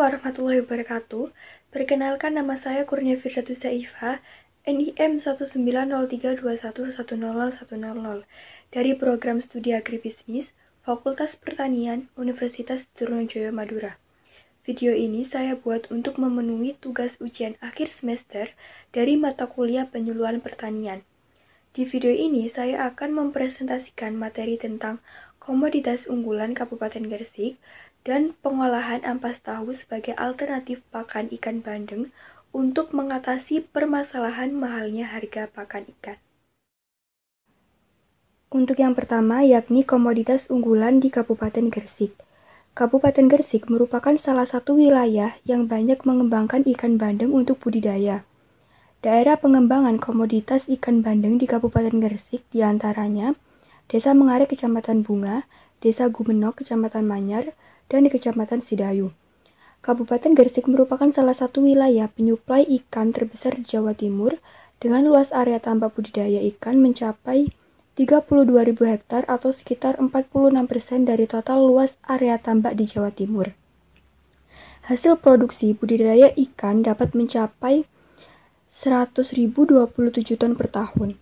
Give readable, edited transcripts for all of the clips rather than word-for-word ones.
warahmatullahi wabarakatuh. Perkenalkan, nama saya Kurnia Firdatus Saifah, NIM 1903211001000 dari Program Studi Agribisnis, Fakultas Pertanian, Universitas Trunojoyo Madura. Video ini saya buat untuk memenuhi tugas ujian akhir semester dari mata kuliah penyuluhan pertanian. Di video ini saya akan mempresentasikan materi tentang komoditas unggulan Kabupaten Gresik dan pengolahan ampas tahu sebagai alternatif pakan ikan bandeng untuk mengatasi permasalahan mahalnya harga pakan ikan. Untuk yang pertama yakni komoditas unggulan di Kabupaten Gresik. Kabupaten Gresik merupakan salah satu wilayah yang banyak mengembangkan ikan bandeng untuk budidaya. Daerah pengembangan komoditas ikan bandeng di Kabupaten Gresik diantaranya Desa Mengarik Kecamatan Bunga, Desa Gumenok Kecamatan Manyar, dan di Kecamatan Sidayu. Kabupaten Gresik merupakan salah satu wilayah penyuplai ikan terbesar di Jawa Timur dengan luas area tambak budidaya ikan mencapai 32.000 hektar atau sekitar 46% dari total luas area tambak di Jawa Timur. Hasil produksi budidaya ikan dapat mencapai 100.027 ton per tahun.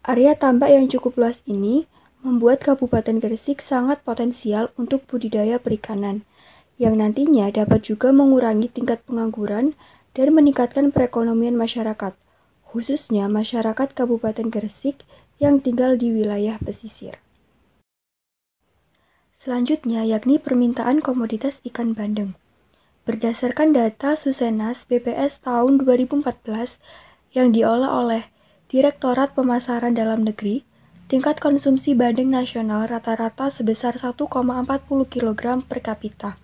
Area tambak yang cukup luas ini membuat Kabupaten Gresik sangat potensial untuk budidaya perikanan, yang nantinya dapat juga mengurangi tingkat pengangguran dan meningkatkan perekonomian masyarakat, khususnya masyarakat Kabupaten Gresik yang tinggal di wilayah pesisir. Selanjutnya yakni permintaan komoditas ikan bandeng. Berdasarkan data Susenas BPS tahun 2014 yang diolah oleh Direktorat Pemasaran Dalam Negeri, tingkat konsumsi bandeng nasional rata-rata sebesar 1,40 kg per kapita,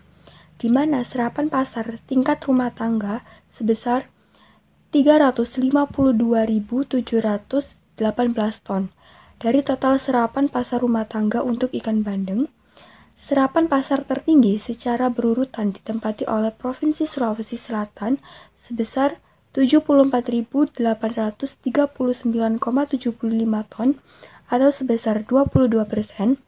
di mana serapan pasar tingkat rumah tangga sebesar 352.718 ton. Dari total serapan pasar rumah tangga untuk ikan bandeng, serapan pasar tertinggi secara berurutan ditempati oleh Provinsi Sulawesi Selatan sebesar 74.839,75 ton atau sebesar 22%,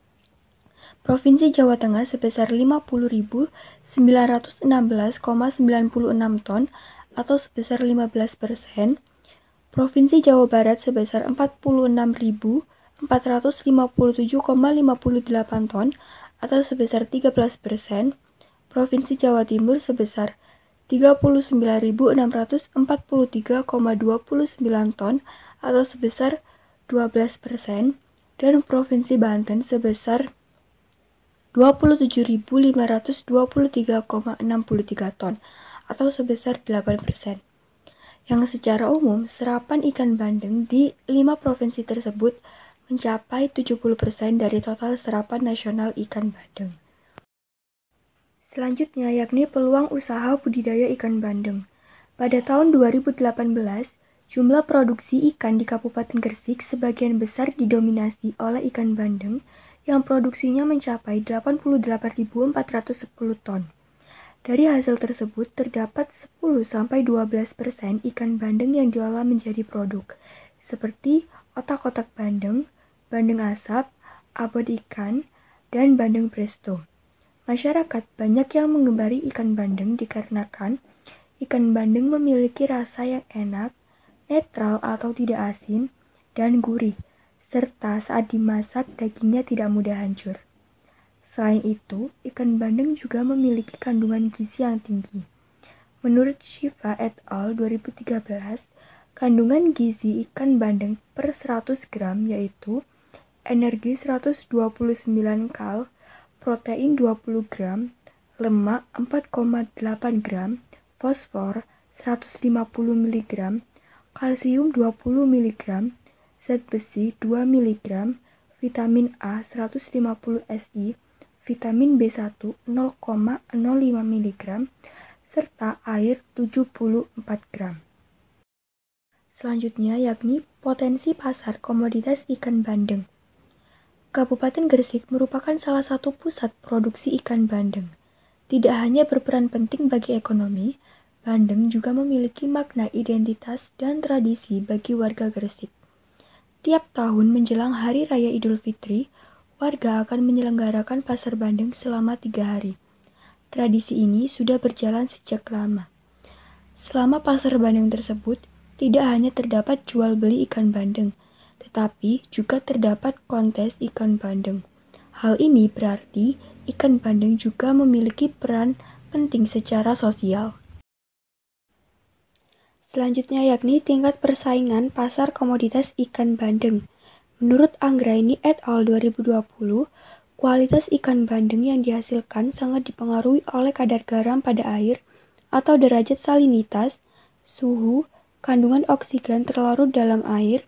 Provinsi Jawa Tengah sebesar 50.916,96 ton atau sebesar 15%, Provinsi Jawa Barat sebesar 46.457,58 ton atau sebesar 13%, Provinsi Jawa Timur sebesar 39.643,29 ton atau sebesar 12%, dan Provinsi Banten sebesar 27.523,63 ton atau sebesar 8%. Yang secara umum, serapan ikan bandeng di 5 provinsi tersebut mencapai 70% dari total serapan nasional ikan bandeng. Selanjutnya yakni peluang usaha budidaya ikan bandeng. Pada tahun 2018, jumlah produksi ikan di Kabupaten Gresik sebagian besar didominasi oleh ikan bandeng yang produksinya mencapai 88.410 ton. Dari hasil tersebut terdapat 10-12% ikan bandeng yang diolah menjadi produk, seperti otak-otak bandeng, bandeng asap, abon ikan, dan bandeng presto. Masyarakat banyak yang menggemari ikan bandeng dikarenakan ikan bandeng memiliki rasa yang enak, netral atau tidak asin, dan gurih, serta saat dimasak dagingnya tidak mudah hancur. Selain itu, ikan bandeng juga memiliki kandungan gizi yang tinggi. Menurut Shiva et al. 2013, kandungan gizi ikan bandeng per 100 gram yaitu energi 129 kal, protein 20 gram, lemak 4,8 gram, fosfor 150 mg, kalsium 20 mg, zat besi 2 mg, vitamin A 150 Si, vitamin B1 0,05 mg, serta air 74 gram. Selanjutnya yakni potensi pasar komoditas ikan bandeng. Kabupaten Gresik merupakan salah satu pusat produksi ikan bandeng. Tidak hanya berperan penting bagi ekonomi, bandeng juga memiliki makna identitas dan tradisi bagi warga Gresik. Tiap tahun menjelang Hari Raya Idul Fitri, warga akan menyelenggarakan pasar bandeng selama 3 hari. Tradisi ini sudah berjalan sejak lama. Selama pasar bandeng tersebut, tidak hanya terdapat jual beli ikan bandeng, tetapi juga terdapat kontes ikan bandeng. Hal ini berarti ikan bandeng juga memiliki peran penting secara sosial. Selanjutnya yakni tingkat persaingan pasar komoditas ikan bandeng. Menurut Anggraini et al. 2020, kualitas ikan bandeng yang dihasilkan sangat dipengaruhi oleh kadar garam pada air atau derajat salinitas, suhu, kandungan oksigen terlarut dalam air,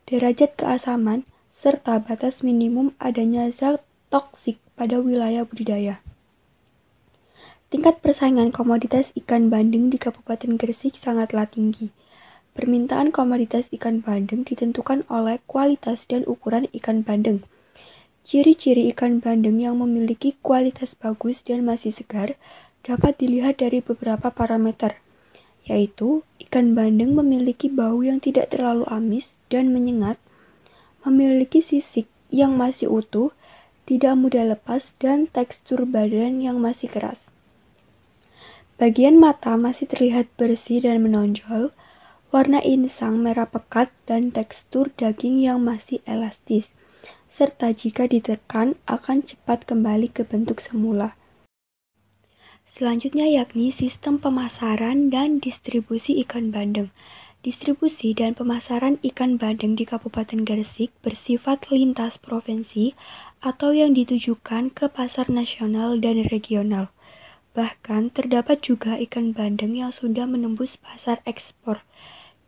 derajat keasaman, serta batas minimum adanya zat toksik pada wilayah budidaya. Tingkat persaingan komoditas ikan bandeng di Kabupaten Gresik sangatlah tinggi. Permintaan komoditas ikan bandeng ditentukan oleh kualitas dan ukuran ikan bandeng. Ciri-ciri ikan bandeng yang memiliki kualitas bagus dan masih segar dapat dilihat dari beberapa parameter, yaitu ikan bandeng memiliki bau yang tidak terlalu amis dan menyengat, memiliki sisik yang masih utuh, tidak mudah lepas, dan tekstur badan yang masih keras. Bagian mata masih terlihat bersih dan menonjol, warna insang merah pekat, dan tekstur daging yang masih elastis, serta jika ditekan akan cepat kembali ke bentuk semula. Selanjutnya yakni sistem pemasaran dan distribusi ikan bandeng. Distribusi dan pemasaran ikan bandeng di Kabupaten Gresik bersifat lintas provinsi atau yang ditujukan ke pasar nasional dan regional. Bahkan terdapat juga ikan bandeng yang sudah menembus pasar ekspor,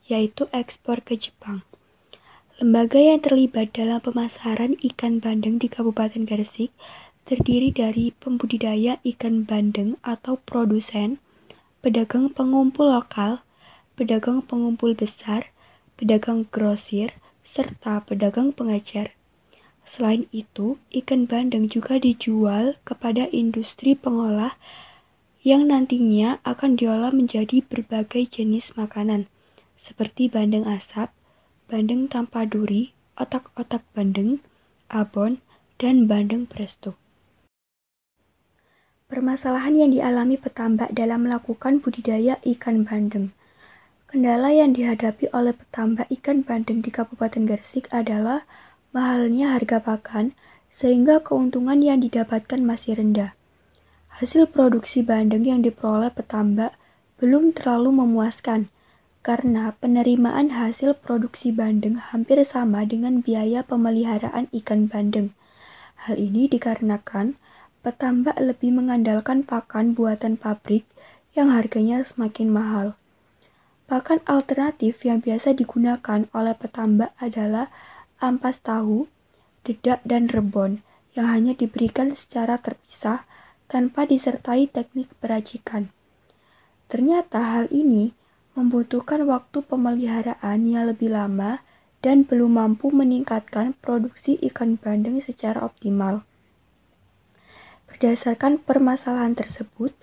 yaitu ekspor ke Jepang. Lembaga yang terlibat dalam pemasaran ikan bandeng di Kabupaten Gresik terdiri dari pembudidaya ikan bandeng atau produsen, pedagang pengumpul lokal, pedagang pengumpul besar, pedagang grosir, serta pedagang pengecer. Selain itu, ikan bandeng juga dijual kepada industri pengolah yang nantinya akan diolah menjadi berbagai jenis makanan, seperti bandeng asap, bandeng tanpa duri, otak-otak bandeng, abon, dan bandeng presto. Permasalahan yang dialami petambak dalam melakukan budidaya ikan bandeng. Kendala yang dihadapi oleh petambak ikan bandeng di Kabupaten Gresik adalah mahalnya harga pakan, sehingga keuntungan yang didapatkan masih rendah. Hasil produksi bandeng yang diperoleh petambak belum terlalu memuaskan, karena penerimaan hasil produksi bandeng hampir sama dengan biaya pemeliharaan ikan bandeng. Hal ini dikarenakan petambak lebih mengandalkan pakan buatan pabrik yang harganya semakin mahal. Pakan alternatif yang biasa digunakan oleh petambak adalah ampas tahu, dedak, dan rebon yang hanya diberikan secara terpisah tanpa disertai teknik peracikan. Ternyata hal ini membutuhkan waktu pemeliharaan yang lebih lama dan belum mampu meningkatkan produksi ikan bandeng secara optimal. Berdasarkan permasalahan tersebut,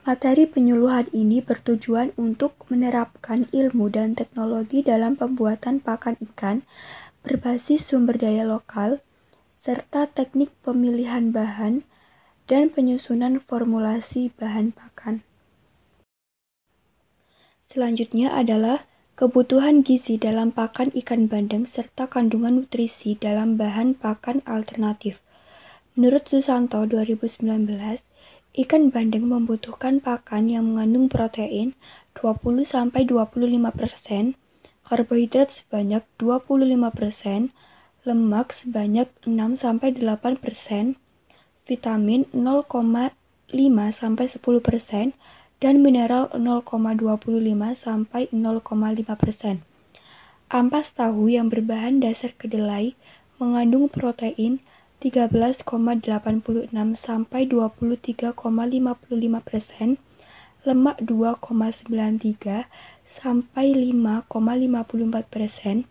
materi penyuluhan ini bertujuan untuk menerapkan ilmu dan teknologi dalam pembuatan pakan ikan berbasis sumber daya lokal, serta teknik pemilihan bahan dan penyusunan formulasi bahan pakan. Selanjutnya adalah kebutuhan gizi dalam pakan ikan bandeng serta kandungan nutrisi dalam bahan pakan alternatif. Menurut Susanto 2019, ikan bandeng membutuhkan pakan yang mengandung protein 20-25%, karbohidrat sebanyak 25%, lemak sebanyak 6-8%, vitamin 0,5-10%, dan mineral 0,25-0,5%. Ampas tahu yang berbahan dasar kedelai mengandung protein 13,86-23,55%, lemak 2,93-5,54%,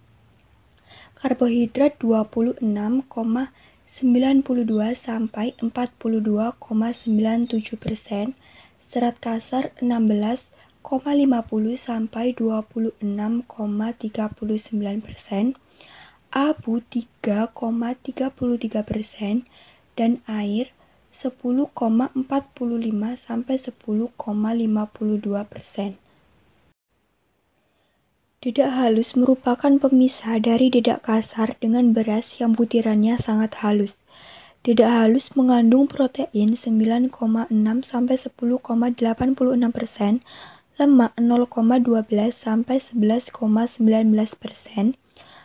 karbohidrat 26,92-42,97%, serat kasar 16,50-26,39%, abu 3,33%, dan air 10,45–10,52%. Dedak halus merupakan pemisah dari dedak kasar dengan beras yang butirannya sangat halus. Dedak halus mengandung protein 9,6–10,86%, lemak 0,12–11,19%,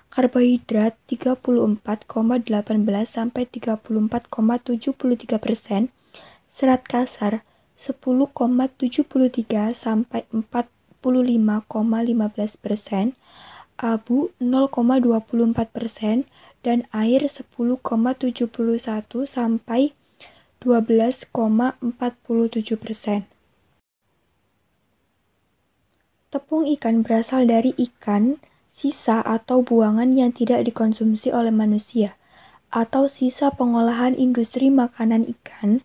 karbohidrat 34,18–34,73%, serat kasar 10,73–45,15%, abu 0,24%, dan air 10,71–12,47%. Tepung ikan berasal dari ikan, sisa atau buangan yang tidak dikonsumsi oleh manusia, atau sisa pengolahan industri makanan ikan,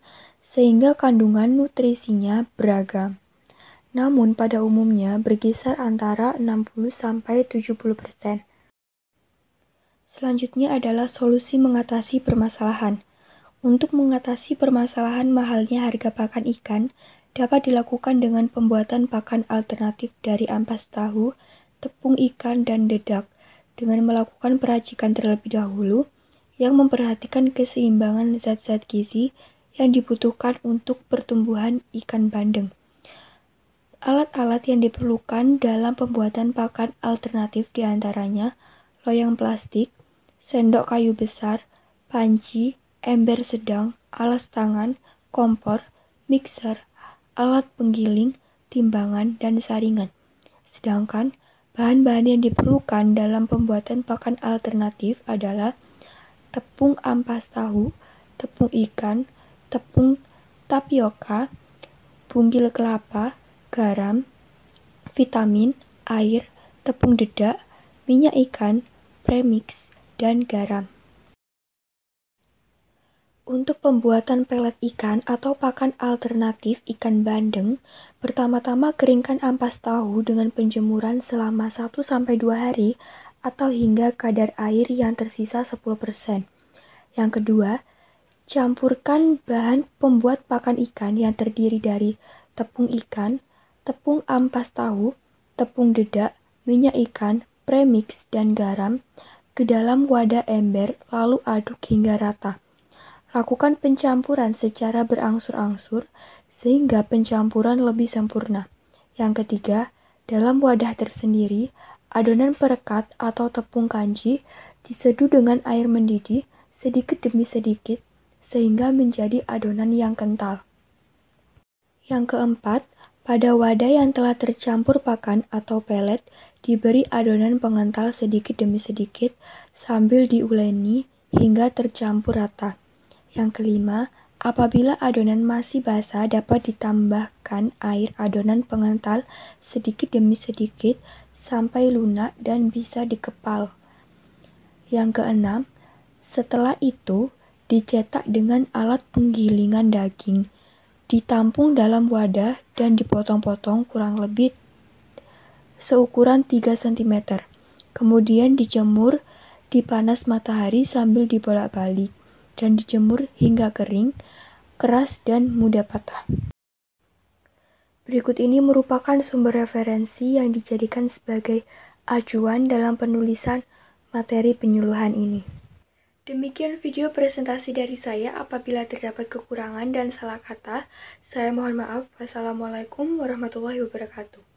sehingga kandungan nutrisinya beragam. Namun pada umumnya berkisar antara 60–70%. Selanjutnya adalah solusi mengatasi permasalahan. Untuk mengatasi permasalahan mahalnya harga pakan ikan, dapat dilakukan dengan pembuatan pakan alternatif dari ampas tahu, tepung ikan, dan dedak, dengan melakukan peracikan terlebih dahulu, yang memperhatikan keseimbangan zat-zat gizi yang dibutuhkan untuk pertumbuhan ikan bandeng. Alat-alat yang diperlukan dalam pembuatan pakan alternatif diantaranya loyang plastik, sendok kayu besar, panci, ember sedang, alas tangan, kompor, mixer, alat penggiling, timbangan, dan saringan. Sedangkan bahan-bahan yang diperlukan dalam pembuatan pakan alternatif adalah tepung ampas tahu, tepung ikan, tepung tapioka, bunggil kelapa, garam, vitamin, air, tepung dedak, minyak ikan, premix, dan garam. Untuk pembuatan pelet ikan atau pakan alternatif ikan bandeng, pertama-tama keringkan ampas tahu dengan penjemuran selama 1–2 hari atau hingga kadar air yang tersisa 10%. Yang kedua, campurkan bahan pembuat pakan ikan yang terdiri dari tepung ikan, tepung ampas tahu, tepung dedak, minyak ikan, premix, dan garam ke dalam wadah ember, lalu aduk hingga rata. Lakukan pencampuran secara berangsur-angsur sehingga pencampuran lebih sempurna. Yang ketiga, dalam wadah tersendiri, adonan perekat atau tepung kanji diseduh dengan air mendidih sedikit demi sedikit sehingga menjadi adonan yang kental. Yang keempat, pada wadah yang telah tercampur pakan atau pelet, diberi adonan pengental sedikit demi sedikit sambil diuleni hingga tercampur rata. Yang kelima, apabila adonan masih basah dapat ditambahkan air adonan pengental sedikit demi sedikit sampai lunak dan bisa dikepal. Yang keenam, setelah itu dicetak dengan alat penggilingan daging, ditampung dalam wadah dan dipotong-potong kurang lebih seukuran 3 cm. Kemudian dijemur di panas matahari sambil dibolak-balik dan dijemur hingga kering, keras, dan mudah patah. Berikut ini merupakan sumber referensi yang dijadikan sebagai acuan dalam penulisan materi penyuluhan ini. Demikian video presentasi dari saya. Apabila terdapat kekurangan dan salah kata, saya mohon maaf. Wassalamualaikum warahmatullahi wabarakatuh.